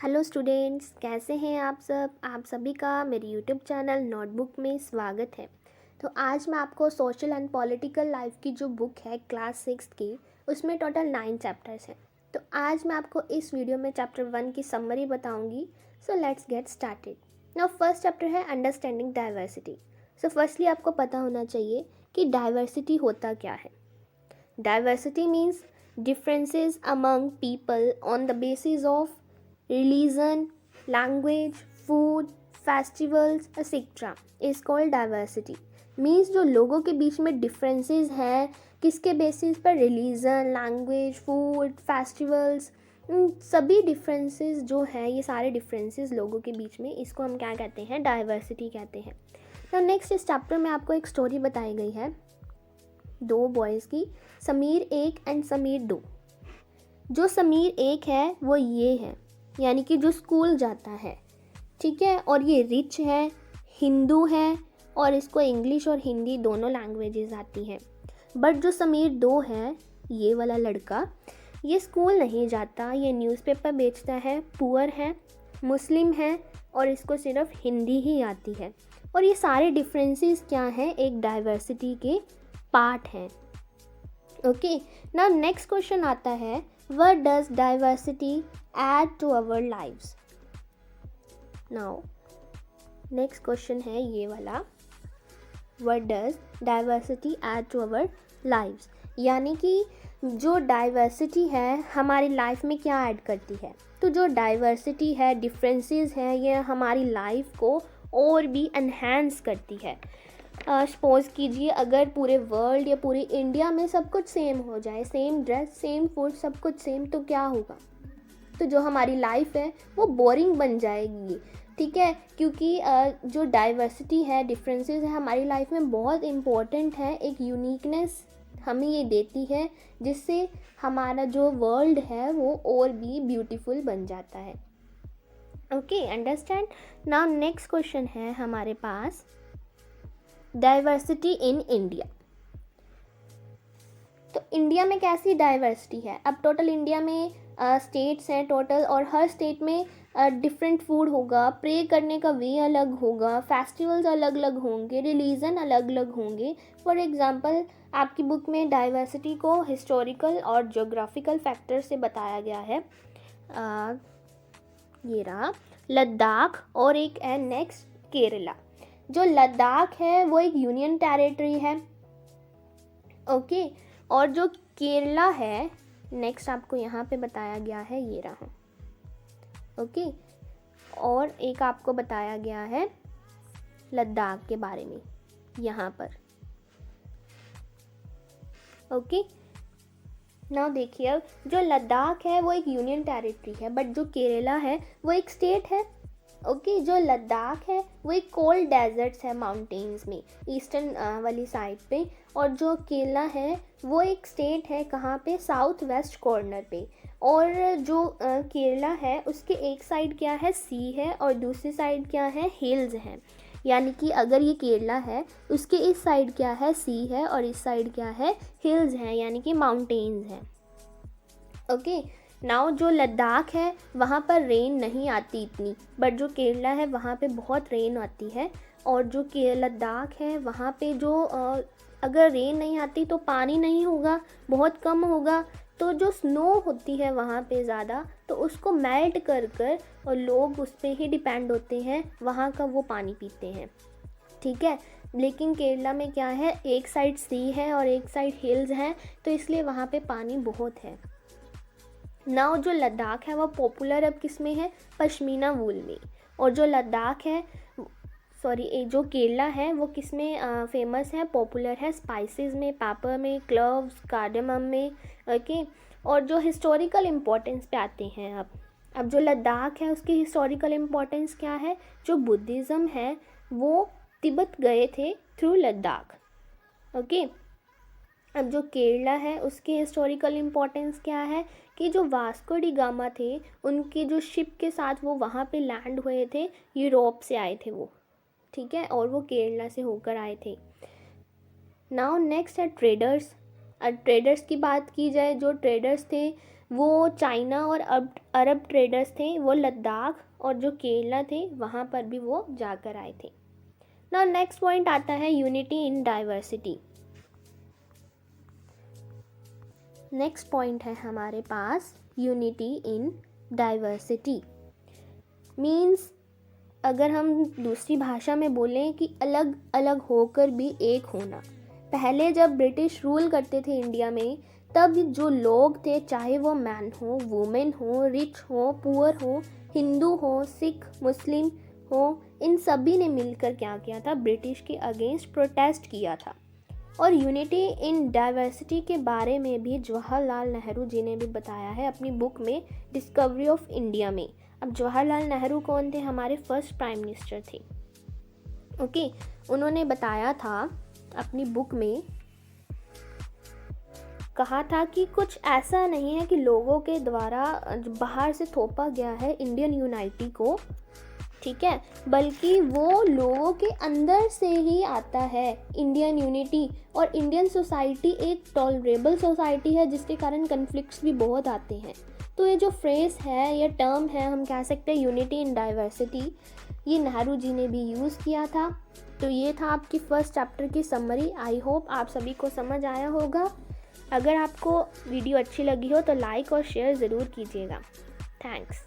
Hello students, कैसे हैं आप सब। आप सभी का मेरे यूट्यूब चैनल नोटबुक में स्वागत है। तो आज मैं आपको सोशल एंड पॉलिटिकल लाइफ की जो बुक है क्लास 6 की, उसमें टोटल 9 चैप्टर्स हैं। तो आज मैं आपको इस वीडियो में चैप्टर 1 की समरी बताऊंगी। So let's get started. Now first chapter है अंडरस्टैंडिंग डाइवर्सिटी। सो फर्स्टली आपको पता होना चाहिए कि डाइवर्सिटी होता क्या है। Diversity means differences among people on the basis of religion, language, food, festivals, etc. is called diversity. Means जो लोगों के बीच में डिफरेंसेस हैं, किसके बेसिस पर, रिलीजन, लैंग्वेज, फूड, फेस्टिवल्स, सभी डिफरेंसेस जो हैं, ये सारे डिफरेंसेस लोगों के बीच में, इसको हम क्या कहते हैं, डाइवर्सिटी कहते हैं। तो नेक्स्ट इस चैप्टर में आपको एक स्टोरी बताई गई है दो बॉयज़ की, समीर 1 एंड समीर 2। जो समीर 1 है वो ये है, यानी कि जो स्कूल जाता है, ठीक है, और ये रिच है, हिंदू है, और इसको इंग्लिश और हिंदी दोनों लैंग्वेजेस आती हैं। बट जो समीर 2 है, ये वाला लड़का, ये स्कूल नहीं जाता, ये न्यूज़पेपर बेचता है, पुअर है, मुस्लिम है, और इसको सिर्फ हिंदी ही आती है। और ये सारे डिफरेंसेस क्या हैं, एक डाइवर्सिटी के पार्ट हैं। ओके, नाउ नेक्स्ट क्वेश्चन आता है, what does diversity add to our lives. Now next question है ये वाला, what does diversity add to our lives, यानी कि जो डाइवर्सिटी है हमारी लाइफ में क्या ऐड करती है। तो जो डाइवर्सिटी है, डिफरेंसेस हैं, ये हमारी लाइफ को और भी एनहेंस करती है। सपोज़ कीजिए अगर पूरे वर्ल्ड या पूरी इंडिया में सब कुछ सेम हो जाए, सेम ड्रेस, सेम फूड, सब कुछ सेम, तो क्या होगा, तो जो हमारी लाइफ है वो बोरिंग बन जाएगी। ठीक है, क्योंकि जो डाइवर्सिटी है, डिफरेंसेस है, हमारी लाइफ में बहुत इम्पोर्टेंट है। एक यूनिकनेस हमें ये देती है, जिससे हमारा जो वर्ल्ड है वो और भी ब्यूटीफुल बन जाता है। Okay, understand. Now next question है हमारे पास, डाइवर्सिटी इन इंडिया। तो इंडिया में कैसी डाइवर्सिटी है। अब टोटल इंडिया में स्टेट्स हैं टोटल, और हर स्टेट में डिफरेंट फूड होगा, प्रे करने का वे अलग होगा, फेस्टिवल्स अलग अलग होंगे, रिलीजन अलग अलग होंगे। फॉर एग्जांपल आपकी बुक में डाइवर्सिटी को हिस्टोरिकल और ज्योग्राफिकल फैक्टर से बताया गया है। ये रहा लद्दाख, और एक है नेक्स्ट केरला। जो लद्दाख है वो एक यूनियन टेरिटरी है, ओके, और जो केरला है नेक्स्ट आपको यहाँ पे बताया गया है, ये रहा, ओके, और एक आपको बताया गया है लद्दाख के बारे में यहाँ पर। ओके, नाउ देखिए, जो लद्दाख है वो एक यूनियन टेरिटरी है, बट जो केरला है वो एक स्टेट है। ओके, जो लद्दाख है वो एक कोल्ड डेजर्ट्स है माउंटेन्स में, ईस्टर्न वाली साइड पे, और जो केरला है वो एक स्टेट है, कहाँ पे, साउथ वेस्ट कॉर्नर पे। और जो केरला है उसके एक साइड क्या है, सी है, और दूसरी साइड क्या है, हिल्स हैं। यानी कि अगर ये केरला है, उसके इस साइड क्या है, सी है, और इस साइड क्या है, हिल्स हैं, यानी कि माउंटेन्स हैं। ओके, नाउ जो लद्दाख है वहाँ पर रेन नहीं आती इतनी, बट जो केरला है वहाँ पे बहुत रेन आती है। और जो लद्दाख है वहाँ पे जो अगर रेन नहीं आती तो पानी नहीं होगा, बहुत कम होगा, तो जो स्नो होती है वहाँ पे ज़्यादा, तो उसको मेल्ट कर कर और लोग उस पर ही डिपेंड होते हैं, वहाँ का वो पानी पीते हैं। ठीक है, लेकिन केरला में क्या है, एक साइड सी है और एक साइड हिल्स हैं, तो इसलिए वहाँ पे पानी बहुत है। नाउ जो लद्दाख है वो पॉपुलर अब किस में है, पश्मीना वूल में। और जो लद्दाख है, सॉरी, जो केरला है वो किस में फेमस है, पॉपुलर है, स्पाइसेस में, पेपर में, क्लोव्स, कार्डेमम में। ओके, और जो हिस्टोरिकल इम्पोर्टेंस पे आते हैं अब जो लद्दाख है उसकी हिस्टोरिकल इम्पोर्टेंस क्या है, जो बुद्धिज़्म है वो तिब्बत गए थे थ्रू लद्दाख। ओके, अब जो केरला है उसकी हिस्टोरिकल इम्पोर्टेंस क्या है, कि जो वास्को डी गामा थे, उनके जो शिप के साथ वो वहाँ पे लैंड हुए थे, यूरोप से आए थे वो, ठीक है, और वो केरला से होकर आए थे। नाउ नेक्स्ट है ट्रेडर्स। ट्रेडर्स की बात की जाए, जो ट्रेडर्स थे वो चाइना और अरब ट्रेडर्स थे, वो लद्दाख और जो केरला थे वहाँ पर भी वो जाकर आए थे। नाउ नेक्स्ट पॉइंट आता है unity in diversity. Next point है हमारे पास यूनिटी इन डाइवर्सिटी। मीन्स अगर हम दूसरी भाषा में बोलें कि अलग अलग होकर भी एक होना। पहले जब ब्रिटिश रूल करते थे इंडिया में, तब जो लोग थे, चाहे वो मैन हो, वुमेन हो, रिच हो, पुअर हो, हिंदू हो, सिख, मुस्लिम हो, इन सभी ने मिलकर क्या किया था, ब्रिटिश के अगेंस्ट प्रोटेस्ट किया था। और यूनिटी इन डाइवर्सिटी के बारे में भी जवाहरलाल नेहरू जी ने भी बताया है अपनी बुक में डिस्कवरी ऑफ इंडिया में। अब जवाहरलाल नेहरू कौन थे, हमारे फर्स्ट प्राइम मिनिस्टर थे। ओके, उन्होंने बताया था अपनी बुक में, कहा था कि कुछ ऐसा नहीं है कि लोगों के द्वारा बाहर से थोपा गया है इंडियन यूनाइटी को, ठीक है, बल्कि वो लोगों के अंदर से ही आता है इंडियन यूनिटी। और इंडियन सोसाइटी एक टॉलरेबल सोसाइटी है, जिसके कारण कन्फ्लिक्ट्स भी बहुत आते हैं। तो ये जो फ्रेज़ है, ये टर्म है, हम कह सकते हैं यूनिटी इन डाइवर्सिटी, ये नेहरू जी ने भी यूज़ किया था। तो ये था आपकी फर्स्ट चैप्टर की समरी। आई होप आप सभी को समझ आया होगा। अगर आपको वीडियो अच्छी लगी हो तो लाइक और शेयर ज़रूर कीजिएगा। थैंक्स।